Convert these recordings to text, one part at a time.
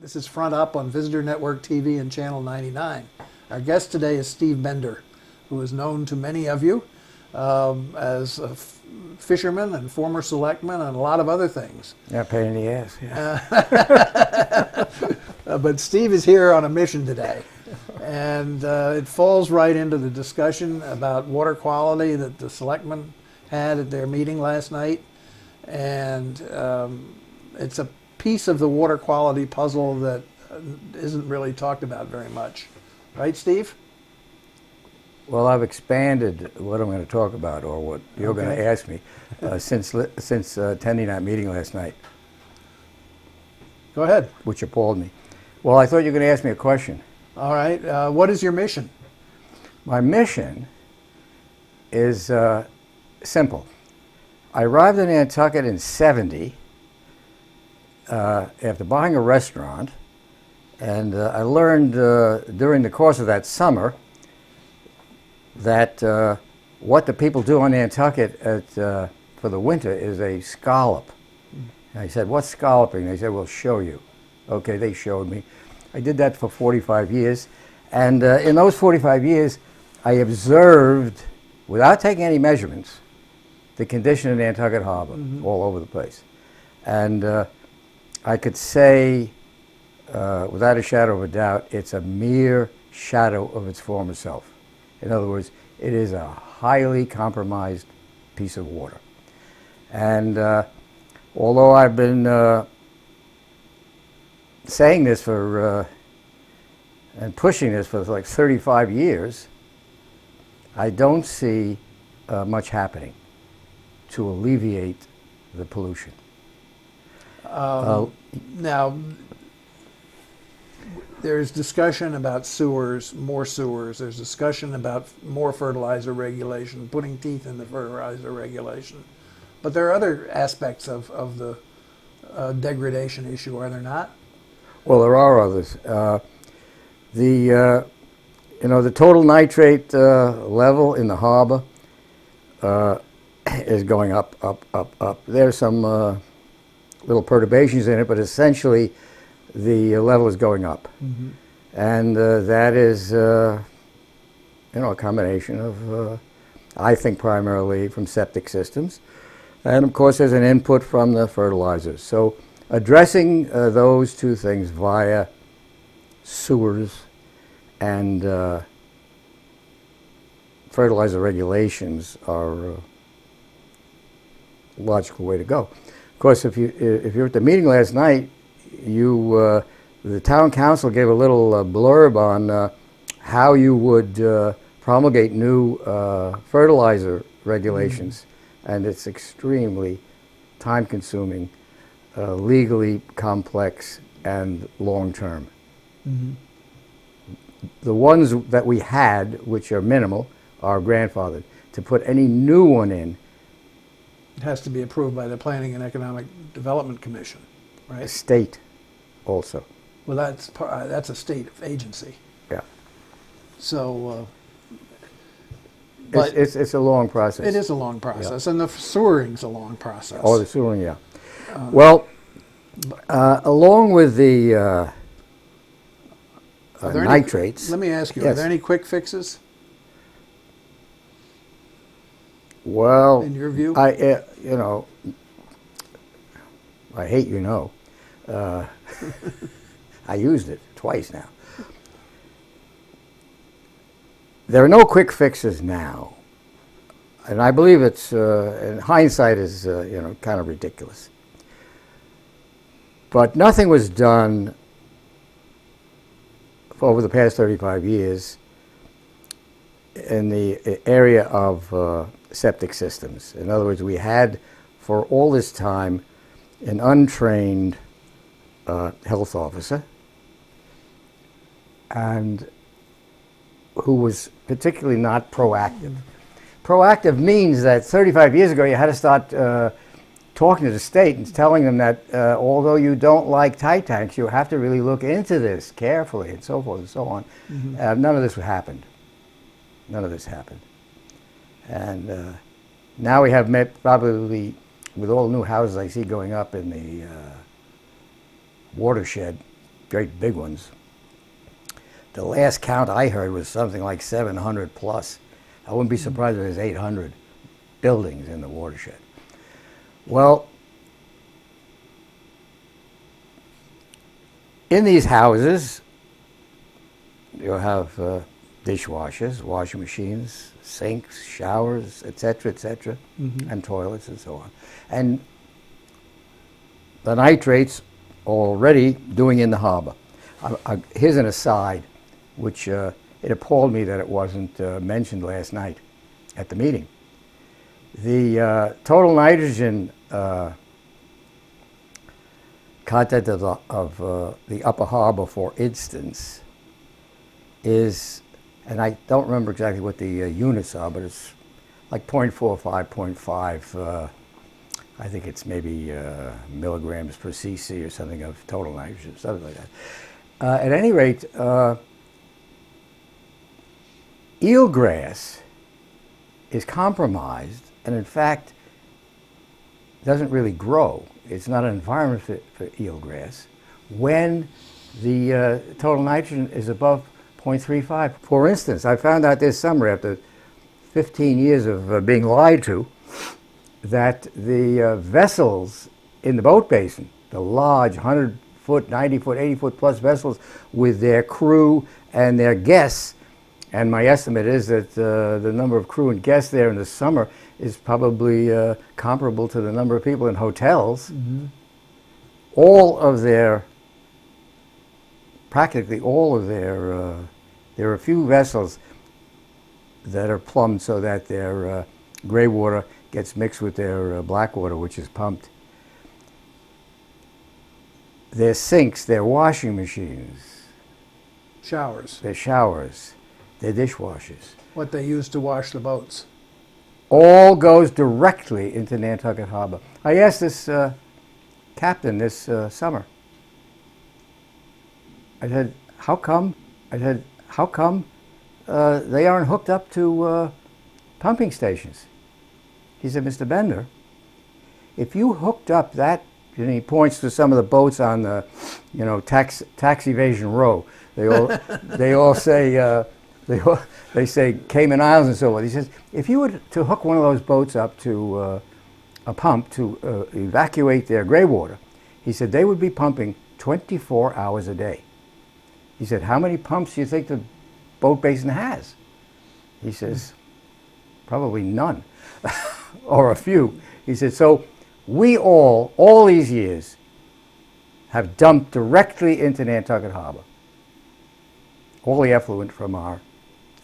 This is Front Up on Visitor Network TV and Channel 99. Our guest today is Steve Bender, who is known to many of you as a fisherman and former selectman and a lot of other things. Yeah, pain in the ass. Yeah. But Steve is here on a mission today. And it falls right into the discussion about water quality that the selectmen had at their meeting last night. And it's a piece of the water quality puzzle that isn't really talked about very much. Right, Steve? Well, I've expanded what I'm going to talk about, or what you're going to ask me, since attending that meeting last night. Go ahead. Which appalled me. Well, I thought you were going to ask me a question. All right. What is your mission? My mission is simple. I arrived in Nantucket in '70 after buying a restaurant, and I learned during the course of that summer that what the people do on Nantucket for the winter is a scallop. And I said, "What's scalloping?" They said, "We'll show you." Okay, they showed me. I did that for 45 years, and in those 45 years, I observed, without taking any measurements, the condition of Nantucket Harbor all over the place. And I could say, without a shadow of a doubt, it's a mere shadow of its former self. In other words, it is a highly compromised piece of water. And although I've been saying this for and pushing this for like 35 years, I don't see much happening to alleviate the pollution. Now, there's discussion about sewers, more sewers. There's discussion about more fertilizer regulation, putting teeth in the fertilizer regulation. But there are other aspects of the degradation issue, are there not? Well, there are others. The total nitrate level in the harbor is going up, up, up, up. There's some little perturbations in it, but essentially the level is going up. And that is, a combination of, I think, primarily from septic systems. And of course, there's an input from the fertilizers. So addressing those two things via sewers and fertilizer regulations are a logical way to go. Of course, if you're at the meeting last night, the town council gave a little blurb on how you would promulgate new fertilizer regulations, and it's extremely time-consuming, legally complex, and long-term. The ones that we had, which are minimal, are grandfathered. To put any new one in, It has to be approved by the Planning and Economic Development Commission, a right? state also. Well, that's a state agency. Yeah. So, but It's a long process. it is a long process, and the sewering's a long process. Oh, the sewering, yeah. Well, along with the Are there nitrates. Let me ask you: Are Yes. there any quick fixes Well, in your view? I hate I used it twice now. There are no quick fixes now, and I believe it's in hindsight is kind of ridiculous. But nothing was done over the past 35 years in the area of septic systems. In other words, we had for all this time an untrained health officer, and who was particularly not proactive. Proactive means that 35 years ago you had to start talking to the state and telling them that although you don't like tight tanks, you have to really look into this carefully and so forth and so on. None of this happened. None of this happened. And now we have met probably, with all the new houses I see going up in the watershed, great big ones. The last count I heard was something like 700 plus. I wouldn't be surprised if there's 800 buildings in the watershed. Well, in these houses, you'll have dishwashers, washing machines, sinks, showers, etc., and toilets and so on. And the nitrates already doing in the harbor. Here's an aside, which it appalled me that it wasn't mentioned last night at the meeting. The total nitrogen content of the upper harbor, for instance, is, and I don't remember exactly what the units are, but it's like 0.45, 0.5, I think it's maybe milligrams per cc or something of total nitrogen, something like that. At any rate, eelgrass is compromised and in fact doesn't really grow. It's not an environment for eelgrass when the total nitrogen is above 0.35. For instance, I found out this summer, after 15 years of being lied to, that the vessels in the boat basin, the large 100-foot, 90-foot, 80-foot plus vessels with their crew and their guests, and my estimate is that the number of crew and guests there in the summer is probably comparable to the number of people in hotels. All of their, practically all of their, there are a few vessels that are plumbed so that their gray water gets mixed with their black water, which is pumped. Their sinks, their washing machines, Showers, their showers, their dishwashers, what they use to wash the boats. all goes directly into Nantucket Harbor. I asked this captain this summer. I said, how come? They aren't hooked up to pumping stations? He said, Mr. Bender, if you hooked up that, and he points to some of the boats on the, tax evasion row. They all say they say Cayman Islands and so on. He says, if you were to hook one of those boats up to a pump to evacuate their gray water, he said they would be pumping 24 hours a day. He said, how many pumps do you think the boat basin has? He says, probably none, or a few. He said, so we all these years, have dumped directly into Nantucket Harbor. All the effluent from our,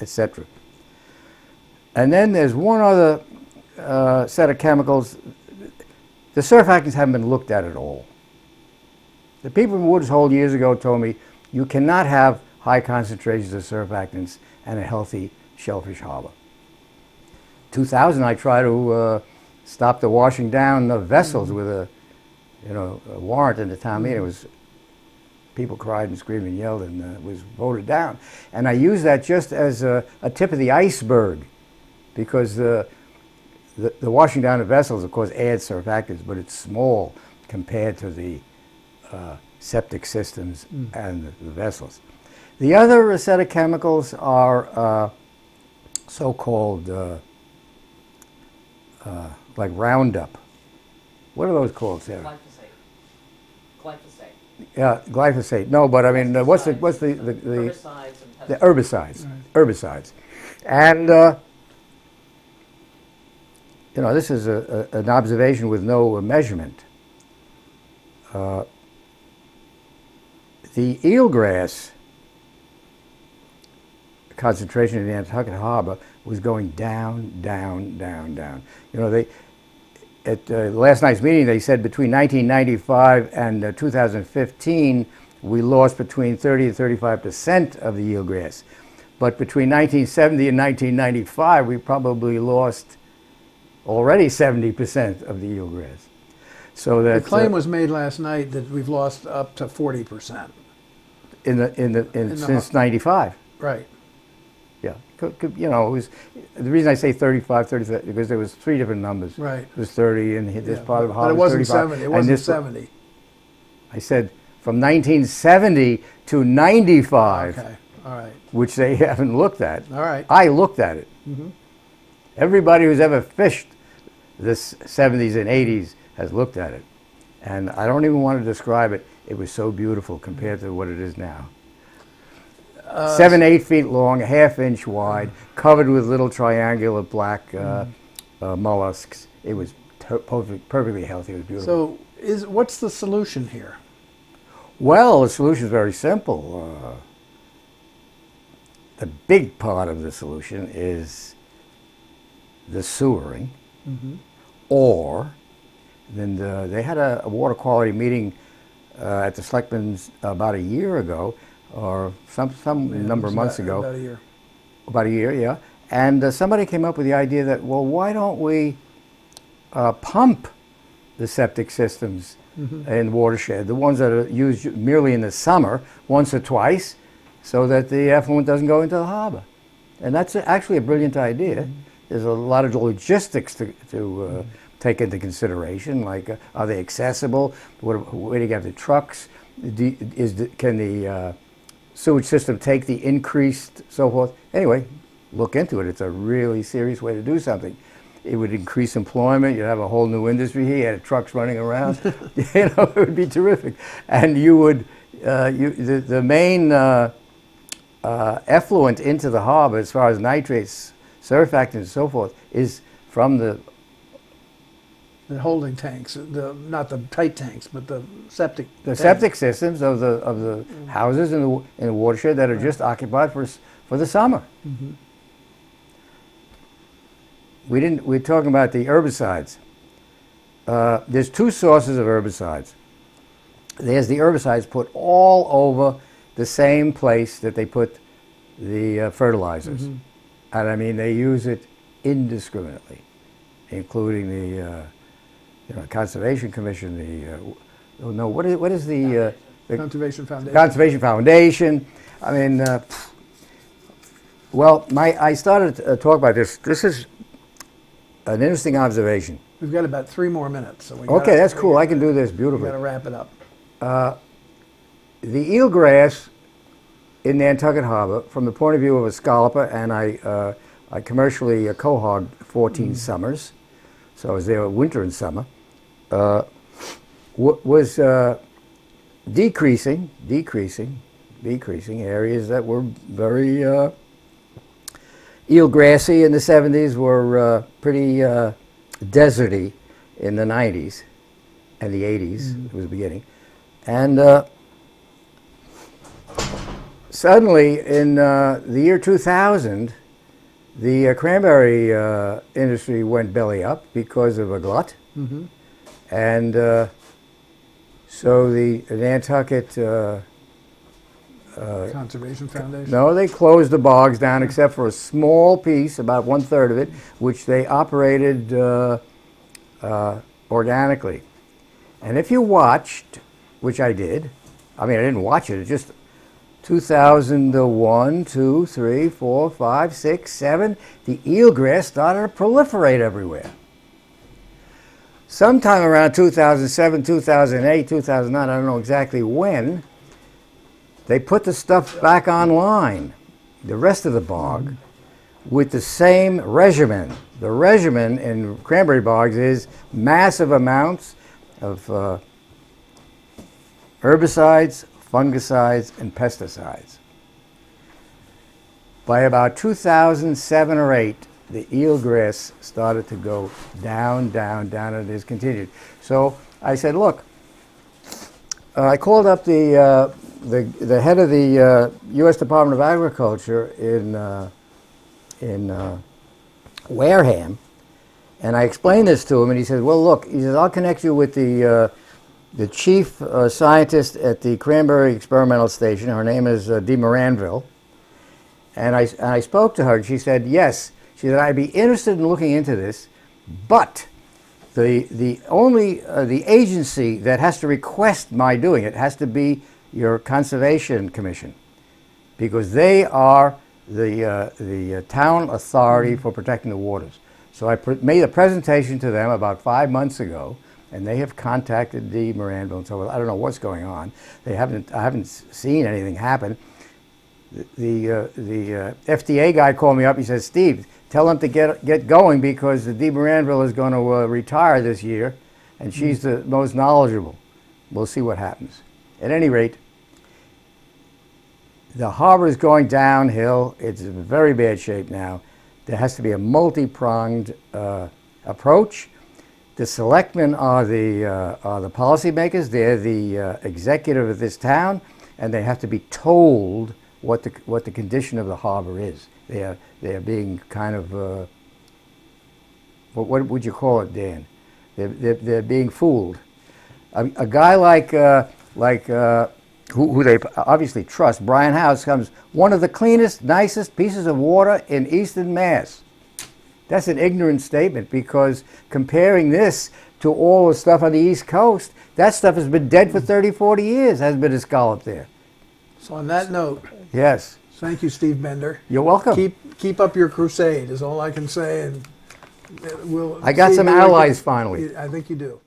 etc. And then there's one other set of chemicals. The surfactants haven't been looked at all. The people in Woods Hole years ago told me you cannot have high concentrations of surfactants and a healthy shellfish harbor. 2000, I tried to stop the washing down of vessels with a warrant in the town meeting. It was, people cried and screamed and yelled, and it was voted down. And I used that just as a tip of the iceberg, because the washing down of vessels, of course, adds surfactants, but it's small compared to the septic systems and the vessels. The other set of chemicals are so-called like Roundup. What are those called, Sarah? Glyphosate. Yeah, glyphosate. No, but I mean, what's the Herbicides and the herbicides? Right. Herbicides, and this is an observation with no measurement. The eelgrass concentration in Nantucket Harbor was going down, down, down, down. At last night's meeting, they said between 1995 and 2015, we lost between 30 and 35% of the eelgrass. But between 1970 and 1995, we probably lost already 70% of the eelgrass. So that The claim was made last night that we've lost up to 40%. since '95. Right. Yeah, it was, the reason I say 35, because there was three different numbers. Right. It was 30, and this Yeah, part of but Harbor it wasn't 35. 70. It and wasn't this- 70. I said, from 1970 to 95, Okay, all right, which they haven't looked at. all right. I looked at it. Everybody who's ever fished this 70s and 80s has looked at it. And I don't even want to describe it. It was so beautiful compared to what it is now. 7, 8 feet long, a ½ inch wide, covered with little triangular black mollusks. It was perfectly healthy. It was beautiful. So, what's the solution here? Well, the solution is very simple. The big part of the solution is the sewering, or then they had a water quality meeting at the Selectmen's about a year ago, or some number of months ago. About a year. About a year, yeah. And somebody came up with the idea that, well, why don't we pump the septic systems in the watershed, the ones that are used merely in the summer, once or twice, so that the effluent doesn't go into the harbor. And that's actually a brilliant idea. There's a lot of logistics to take into consideration, like are they accessible? Where do you have the trucks? Can the sewage system take the increased so forth? Anyway, look into it. It's a really serious way to do something. It would increase employment. You'd have a whole new industry here. You had trucks running around. It would be terrific. And you would, the main effluent into the harbor, as far as nitrates, surfactants, and so forth, is from the holding tanks, not the tight tanks, but the septic. septic systems of the houses in the watershed that are just occupied for the summer. We're talking about the herbicides. There's two sources of herbicides. There's the herbicides put all over the same place that they put the fertilizers. And I mean, they use it indiscriminately, including the Conservation Commission, what is the Conservation Foundation. Conservation Foundation. I mean, well, I started to talk about this. This is an interesting observation. We've got about 3 more minutes, so we. Okay, that's cool. I can do this We beautifully. got to wrap it up. The eelgrass in Nantucket Harbor, from the point of view of a scalloper, and I commercially cohogged 14 summers, so I was there winter and summer, was decreasing areas that were very eelgrassy in the 70s were pretty deserty in the 90s and the 80s. It was the beginning. And suddenly, in the year 2000, the cranberry industry went belly up because of a glut. And so the Nantucket... Conservation Foundation. no, they closed the bogs down except for a small piece, about 1/3 of it, which they operated organically. And if you watched, which I did, I mean, I didn't watch it, it just 2001, 2, 3, 4, 5, 6, 7, the eelgrass started to proliferate everywhere. Sometime around 2007, 2008, 2009, I don't know exactly when, they put the stuff back online, the rest of the bog, with the same regimen. The regimen in cranberry bogs is massive amounts of herbicides, fungicides, and pesticides. By about 2007 or 8, the eelgrass started to go down, down, down, and it has continued. So I said, look, I called up the head of the U.S. Department of Agriculture in Wareham, and I explained this to him, and he said, well, look, he says, I'll connect you with the chief scientist at the Cranberry Experimental Station. Her name is Dee Moranville. And I spoke to her, and she said, yes. She said, I'd be interested in looking into this, but the agency that has to request my doing it has to be your Conservation Commission, because they are the town authority for protecting the waters. So I made a presentation to them about 5 months ago, and they have contacted the Moranville and so forth. I don't know what's going on. I haven't seen anything happen. The FDA guy called me up. He says, Steve, tell them to get going because the Dee Moranville is going to retire this year, and she's the most knowledgeable. We'll see what happens. At any rate, the harbor is going downhill. It's in very bad shape now. There has to be a multi-pronged approach. The selectmen are the policymakers. They're the executive of this town, and they have to be told what the condition of the harbor is. They are being kind of what would you call it, Dan? They're being fooled. A guy like who they obviously trust, Brian House, comes one of the cleanest, nicest pieces of water in Eastern Mass. That's an ignorant statement because comparing this to all the stuff on the East Coast, that stuff has been dead for 30, 40 years, hasn't been a scallop there. So on that note, Yes. thank you, Steve Bender. You're welcome. Keep up your crusade is all I can say, and we'll. I got see some where we allies can- finally. I think you do.